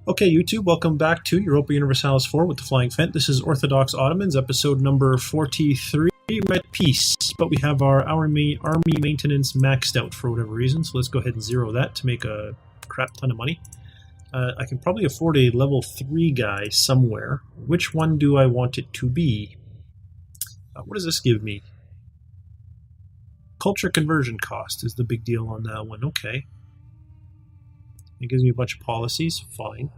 Okay, YouTube, welcome back to Europa Universalis 4 with the Flying Phent. This is Orthodox Ottomans, episode number 43. We're at peace, but we have our army maintenance maxed out for whatever reason, so let's go ahead and zero that to make a crap ton of money. I can probably afford a level 3 guy somewhere. Which one do I want it to be? What does this give me? Culture conversion cost is the big deal on that one. Okay. It gives me a bunch of policies. Fine.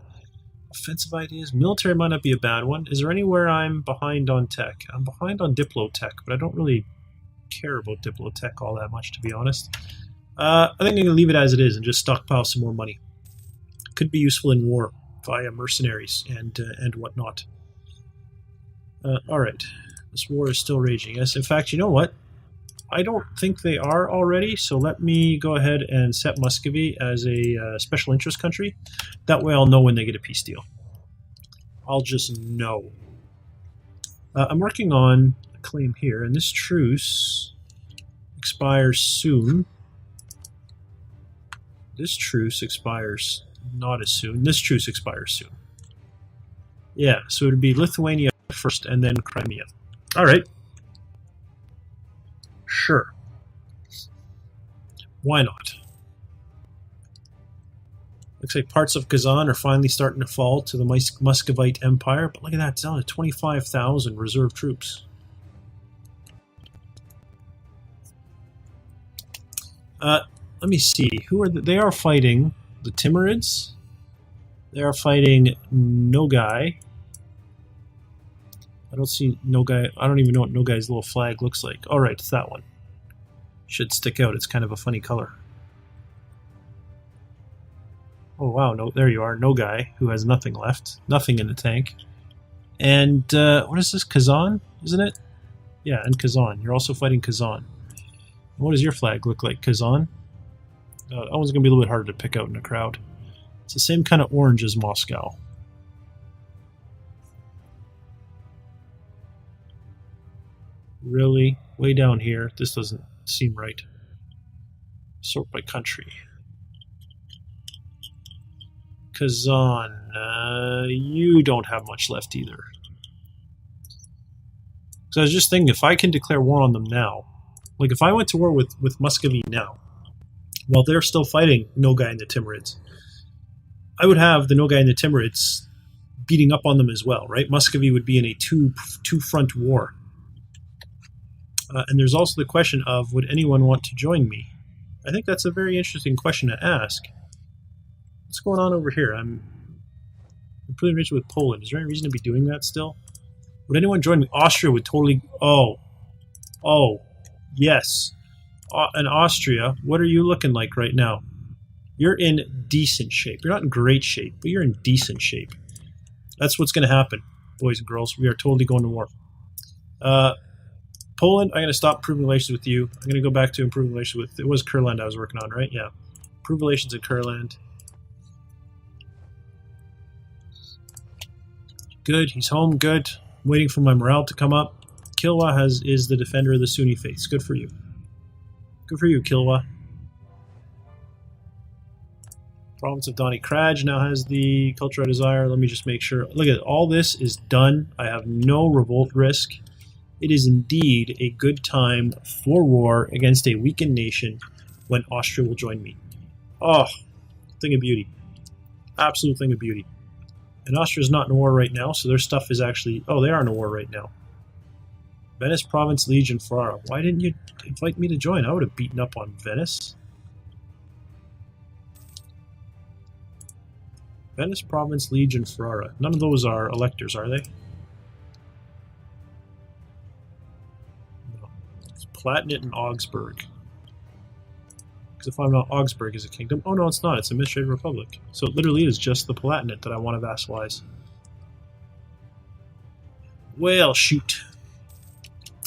Offensive ideas. Military might not be a bad one. Is there anywhere I'm behind on tech? I'm behind on Diplotech, but I don't really care about Diplotech all that much, to be honest. I think I'm going to leave it as it is and just stockpile some more money. Could be useful in war via mercenaries and whatnot. Alright. This war is still raging. Yes, in fact, you know what? I don't think they are already, so let me go ahead and set Muscovy as a special interest country. That way I'll know when they get a peace deal. I'll just know. I'm working on a claim here, and this truce expires soon. This truce expires not as soon. This truce expires soon. Yeah, so it would be Lithuania first and then Crimea. Alright. Sure. Why not? Looks like parts of Kazan are finally starting to fall to the Muscovite Empire, but look at that, it's down to 25,000 reserve troops. Let me see. Who are they are fighting the Timurids. They are fighting Nogai. I don't see Nogai. I don't even know what Nogai's little flag looks like. Oh, right, it's that one. Should stick out. It's kind of a funny color. Oh, wow. No, there you are. Nogai, who has nothing left. Nothing in the tank. And what is this? Kazan, isn't it? Yeah, and Kazan. You're also fighting Kazan. What does your flag look like, Kazan? That one's going to be a little bit harder to pick out in a crowd. It's the same kind of orange as Moscow. Really? Way down here? This doesn't seem right. Sort by country. Kazan. You don't have much left either. So I was just thinking, if I can declare war on them now, like if I went to war with Muscovy now, while they're still fighting Nogai and the Timurids, I would have the Nogai and the Timurids beating up on them as well, right? Muscovy would be in a two-front war. And there's also the question of, would anyone want to join me? I think that's a very interesting question to ask. What's going on over here? I'm pretty rich with Poland. Is there any reason to be doing that still? Would anyone join me? Austria would totally... Oh, yes. And Austria, what are you looking like right now? You're in decent shape. You're not in great shape, but you're in decent shape. That's what's going to happen, boys and girls. We are totally going to war. Poland, I'm going to stop improving relations with you. I'm going to go back to improving relations with... It was Kurland I was working on, right? Yeah. Improve relations in Kurland. Good. He's home. Good. I'm waiting for my morale to come up. Kilwa is the defender of the Sunni faiths. Good for you. Good for you, Kilwa. Province of Doni Kraj now has the culture I desire. Let me just make sure. Look at it. All this is done. I have no revolt risk. It is indeed a good time for war against a weakened nation when Austria will join me. Oh, thing of beauty. Absolute thing of beauty. And Austria's not in a war right now, so their stuff is actually... Oh, they are in a war right now. Venice Province Legion Ferrara. Why didn't you invite me to join? I would have beaten up on Venice. Venice Province Legion Ferrara. None of those are electors, are they? Palatinate and Augsburg. Because if I'm not, Augsburg is a kingdom. Oh no, it's not. It's Administrative Republic. So it literally is just the Palatinate that I want to vassalize. Well, shoot.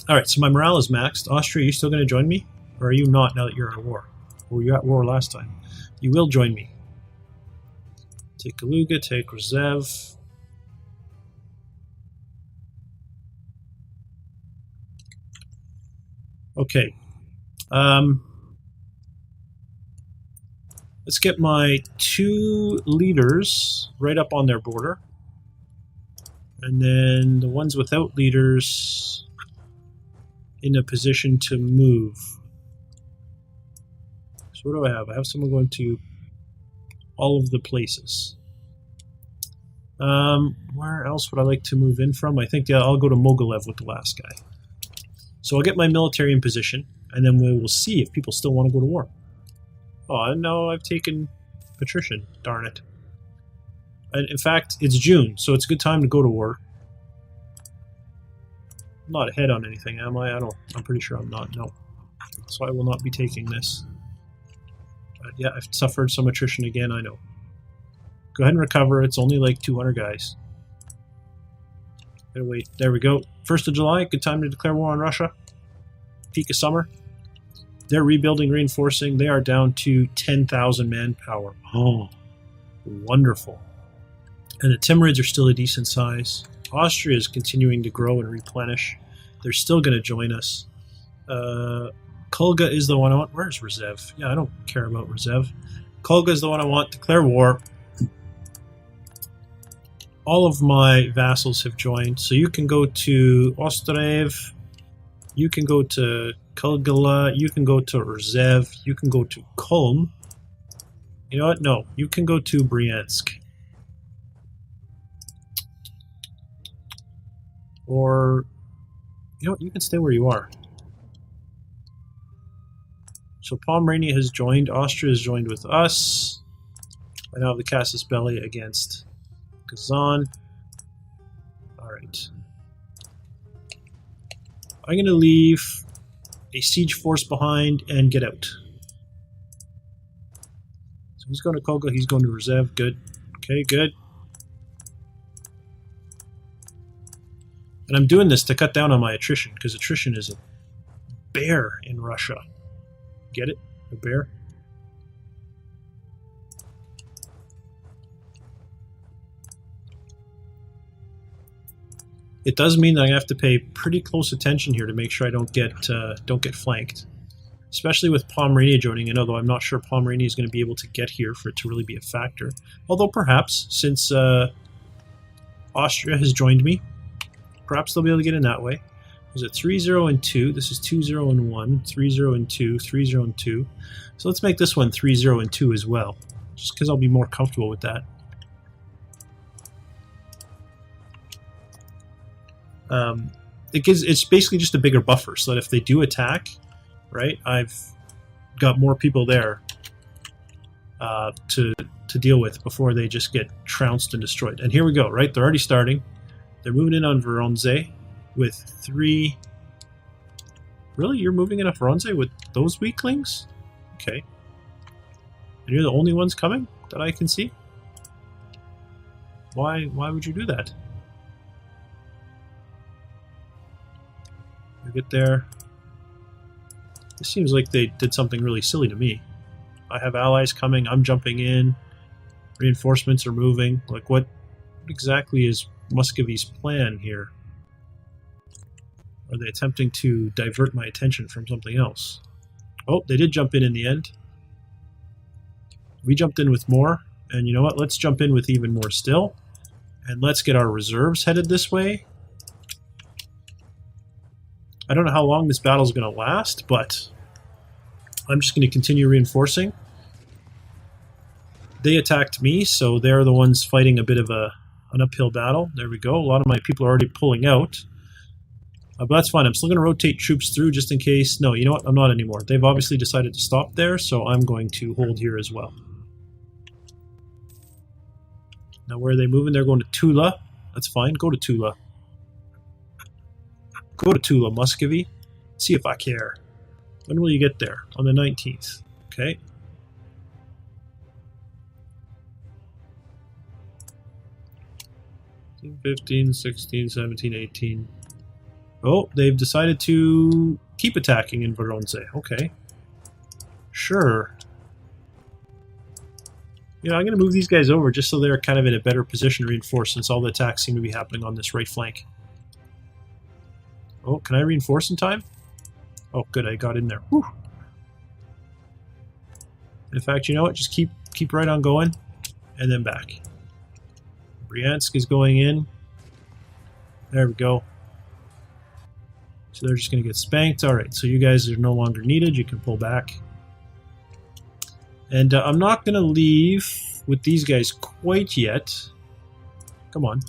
Alright, so my morale is maxed. Austria, are you still going to join me? Or are you not now that you're at war? Or were you at war last time? You will join me. Take Kaluga, take Rzew. Okay. Let's get my 2 leaders right up on their border. And then the ones without leaders in a position to move. So what do I have? I have someone going to all of the places. Where else would I like to move in from? I think I'll go to Mogilev with the last guy. So I'll get my military in position, and then we will see if people still want to go to war. Oh, no, I've taken attrition. Darn it. And in fact, it's June, so it's a good time to go to war. I'm not ahead on anything, am I? I'm pretty sure I'm not, no. So I will not be taking this. But yeah, I've suffered some attrition again, I know. Go ahead and recover, it's only like 200 guys. Gotta wait, there we go. 1st of July, good time to declare war on Russia. Peak of summer. They're rebuilding, reinforcing. They are down to 10,000 manpower. Oh, wonderful. And the Timurids are still a decent size. Austria is continuing to grow and replenish. They're still going to join us. Kulga is the one I want. Where's Rezev? Yeah, I don't care about Rezev. Kulga is the one I want. Declare war. All of my vassals have joined. So you can go to Ostrev. You can go to Kulgala. You can go to Rezev. You can go to Kulm. You know what? No. You can go to Bryansk. Or, you know what? You can stay where you are. So Pomerania has joined. Austria has joined with us. I now have the Casus Belli against Kazan. Alright. I'm going to leave a siege force behind and get out. So he's going to Kolga, he's going to Rezev. Good. Okay, good. And I'm doing this to cut down on my attrition, because attrition is a bear in Russia. Get it? A bear? It does mean that I have to pay pretty close attention here to make sure I don't get flanked. Especially with Pomerania joining in, although I'm not sure Pomerania is going to be able to get here for it to really be a factor. Although perhaps, since Austria has joined me, perhaps they'll be able to get in that way. Was it 3-0 and 2? This is 2-0 and 1, 3-0 and 2, 3-0 and 2. So let's make this one 3-0 and 2 as well, just because I'll be more comfortable with that. It's basically just a bigger buffer, so that if they do attack, right, I've got more people there to deal with before they just get trounced and destroyed. And here we go, right? They're already starting. They're moving in on Voronezh with 3... Really? You're moving in on Voronezh with those weaklings? Okay. And you're the only ones coming that I can see? Why would you do that? You get there. It seems like they did something really silly to me. I have allies coming, I'm jumping in, reinforcements are moving. Like, what exactly is Muscovy's plan here? Are they attempting to divert my attention from something else? Oh, they did jump in the end. We jumped in with more, and you know what? Let's jump in with even more still. And let's get our reserves headed this way. I don't know how long this battle is going to last, but I'm just going to continue reinforcing. They attacked me, so they're the ones fighting a bit of an uphill battle. There we go. A lot of my people are already pulling out. But that's fine. I'm still going to rotate troops through just in case. No, you know what? I'm not anymore. They've obviously decided to stop there, so I'm going to hold here as well. Now, where are they moving? They're going to Tula. That's fine. Go to Tula. Go to Tula, Muscovy. See if I care. When will you get there? On the 19th. Okay. $15, 15, 16, 17, 18. Oh, they've decided to keep attacking in Voronezh. Okay. Sure. You know, I'm going to move these guys over just so they're kind of in a better position to reinforce, since all the attacks seem to be happening on this right flank. Oh, can I reinforce in time? Oh, good, I got in there. Whew. In fact, you know what? Just keep keep right on going, and then back. Bryansk is going in. There we go. So they're just going to get spanked. All right, so you guys are no longer needed. You can pull back. And I'm not going to leave with these guys quite yet. Come on.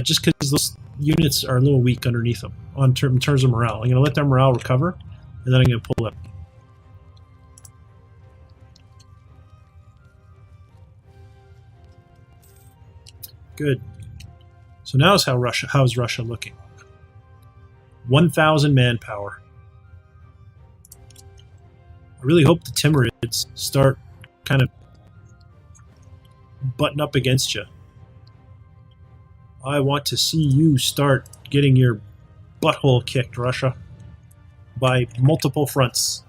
Just because those units are a little weak underneath them in terms of morale. I'm going to let their morale recover, and then I'm going to pull up. Good. So now is how's Russia looking? 1,000 manpower. I really hope the Timurids start kind of butting up against you. I want to see you start getting your butthole kicked, Russia, by multiple fronts.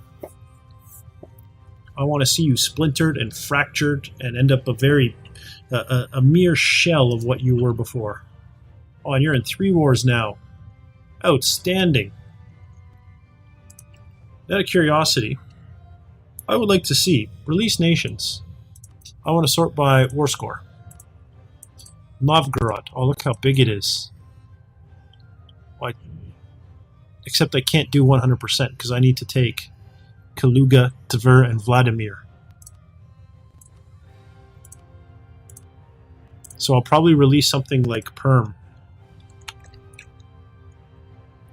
I want to see you splintered and fractured and end up a mere shell of what you were before. Oh, and you're in 3 wars now. Outstanding. Out of curiosity, I would like to see release nations. I want to sort by war score. Novgorod. Oh, look how big it is. Well, except I can't do 100% because I need to take Kaluga, Tver, and Vladimir. So I'll probably release something like Perm.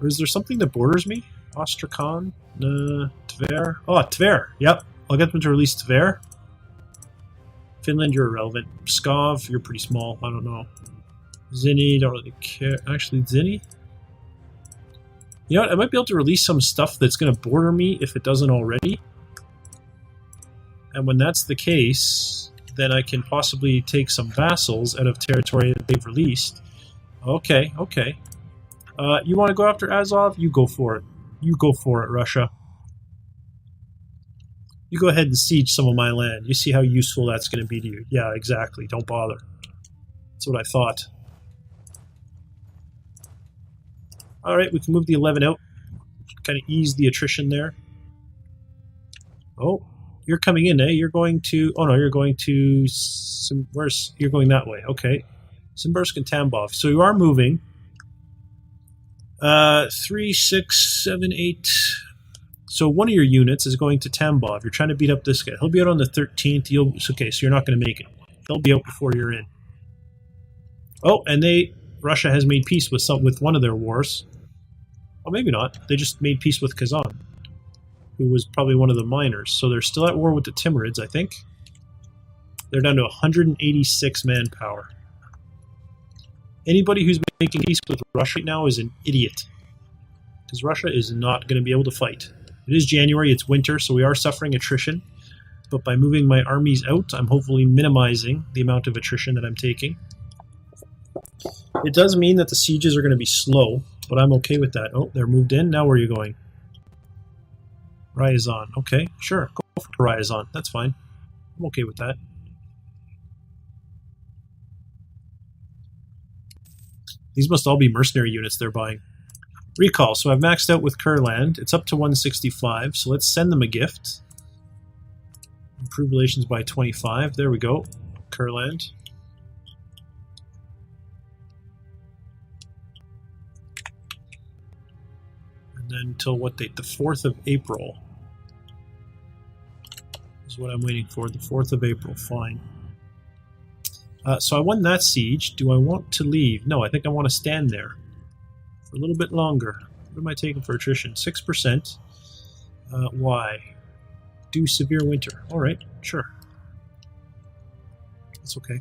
Or is there something that borders me? Ostrakhan? Tver? Oh, Tver. Yep. I'll get them to release Tver. Finland, you're irrelevant. Pskov, you're pretty small. I don't know. Zini, don't really care. Actually, Zini? You know what? I might be able to release some stuff that's going to border me if it doesn't already. And when that's the case, then I can possibly take some vassals out of territory that they've released. Okay, okay. You want to go after Azov? You go for it. You go for it, Russia. You go ahead and siege some of my land. You see how useful that's going to be to you. Yeah, exactly. Don't bother. That's what I thought. Alright, we can move the 11 out. Kind of ease the attrition there. Oh, you're coming in, eh? You're going to... Oh, no, you're going to... You're going that way. Okay. Simbursk and Tambov. So you are moving... 3, 6, 7, 8. So one of your units is going to Tambov. You're trying to beat up this guy. He'll be out on the 13th. Okay, so you're not going to make it. He'll be out before you're in. Oh, and Russia has made peace with one of their wars. Well, maybe not. They just made peace with Kazan, who was probably one of the minors. So they're still at war with the Timurids, I think. They're down to 186 manpower. Anybody who's making peace with Russia right now is an idiot. Because Russia is not going to be able to fight. It is January, it's winter, so we are suffering attrition. But by moving my armies out, I'm hopefully minimizing the amount of attrition that I'm taking. It does mean that the sieges are going to be slow, but I'm okay with that. Oh, they're moved in. Now where are you going? Ryazan. Okay, sure. Go for Ryazan. That's fine. I'm okay with that. These must all be mercenary units they're buying. Recall. So I've maxed out with Kurland. It's up to 165, so let's send them a gift. Improve relations by 25. There we go. Kurland. And then until what date? The 4th of April. Is what I'm waiting for. The 4th of April. Fine. So I won that siege. Do I want to leave? No, I think I want to stand there for a little bit longer. What am I taking for attrition? 6%. Why? Do severe winter. All right, sure. That's okay.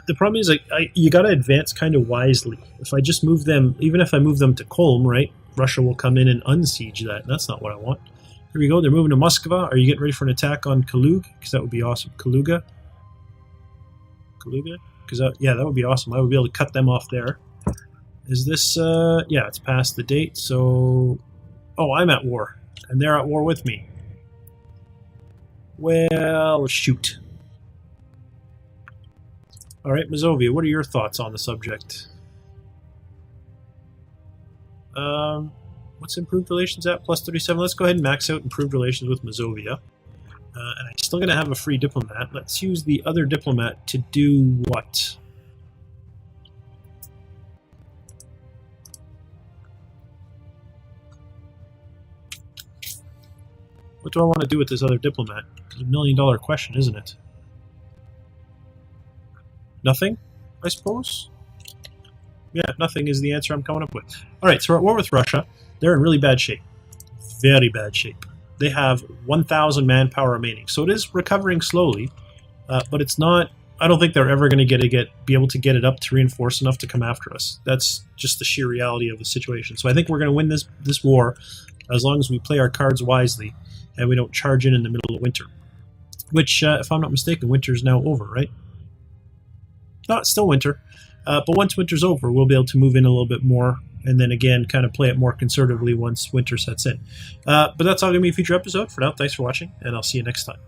The problem is, you got to advance kind of wisely. If I just move them, even if I move them to Kolm, right, Russia will come in and unsiege that. And that's not what I want. Here we go. They're moving to Moskva. Are you getting ready for an attack on Kalug? Because that would be awesome. Kaluga? Kaluga? Because yeah, that would be awesome. I would be able to cut them off there. Is this... yeah, it's past the date, so... Oh, I'm at war. And they're at war with me. Well, shoot. Alright, Mazovia, what are your thoughts on the subject? What's improved relations at? Plus 37. Let's go ahead and max out improved relations with Mazovia. And I'm still going to have a free diplomat. Let's use the other diplomat to do what? What do I want to do with this other diplomat? It's $1 million question, isn't it? Nothing, I suppose? Yeah, nothing is the answer I'm coming up with. Alright, so we're at war with Russia. They're in really bad shape. Very bad shape. They have 1,000 manpower remaining. So it is recovering slowly, but it's not... I don't think they're ever going to be able to get it up to reinforce enough to come after us. That's just the sheer reality of the situation. So I think we're going to win this war as long as we play our cards wisely and we don't charge in the middle of winter. Which, if I'm not mistaken, winter is now over, right? No, it's still winter. But once winter's over, we'll be able to move in a little bit more and then again kind of play it more conservatively once winter sets in. But that's all going to be a future episode. For now, thanks for watching, and I'll see you next time.